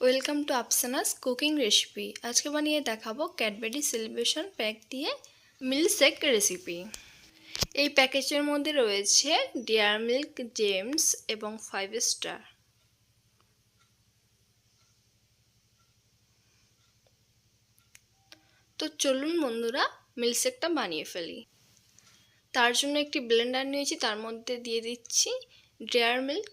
Welcome to Afsana's cooking recipe. আজকে বানিয়ে দেখাবো ক্যাডবেরি সেলিব্রেশন প্যাক দিয়ে মিল্কশেক রেসিপি। এই প্যাকেজের মধ্যে রয়েছে ডেয়ারি মিল্ক, জেমস এবং 5 স্টার। তো চলুন বন্ধুরা মিল্কশেকটা বানিয়ে ফেলি। তার জন্য একটি ব্লেন্ডার নিয়েছি, তার মধ্যে দিয়ে দিচ্ছি ডেয়ারি মিল্ক,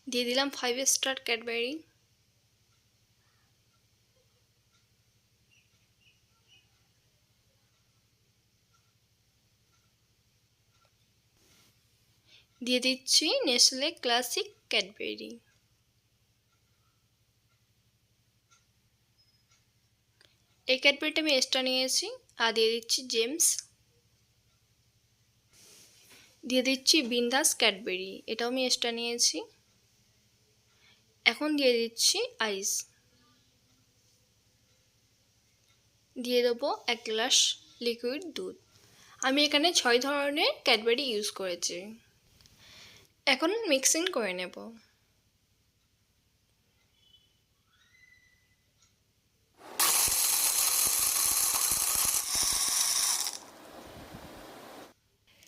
দিয়ে দিলাম 5 স্টার ক্যাডবেরি, দিয়ে দিচ্ছি নেসলে ক্লাসিক ক্যাডবেরি, এই ক্যাডবেরিটা আমি এক্সট্রা নিয়েছি। আর দিয়ে দিচ্ছি জেমস, দিয়ে দিচ্ছি বিন্দাস ক্যাডবেরি, এটাও আমি এক্সট্রা নিয়েছি। এখন দিয়ে দিচ্ছি আইস, দিয়ে দেবো 1 গ্লাস লিকুইড দুধ। আমি এখানে 6 ধরনের ক্যাডবেরি ইউজ করেছি। এখন মিক্সিং করে নেব।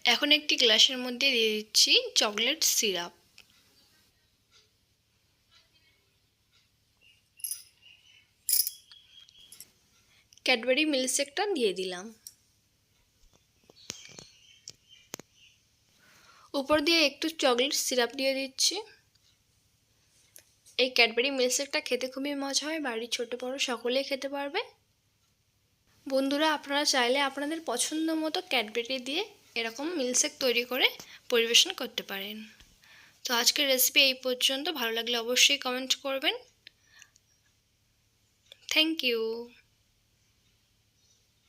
এখন একটি গ্লাসের মধ্যে দিয়ে দিচ্ছি চকলেট সিরাপ, ক্যাডবেরি মিল্কশেকটা দিয়ে দিলাম। উপর দিয়ে একটু চকলেট সিরাপ দিয়ে দিচ্ছি। এই ক্যাডবেরি মিল্কশেকটা খেতে খুবই মজা হয়, বাড়ির ছোট বড় সকলেই খেতে পারবে। বন্ধুরা, আপনারা চাইলে আপনাদের পছন্দ মতো ক্যাডবেরি দিয়ে এরকম মিল্কশেক তৈরি করে পরিবেশন করতে পারেন। তো আজকের রেসিপি এই পর্যন্ত। ভালো লাগলে অবশ্যই কমেন্ট করবেন। Thank you.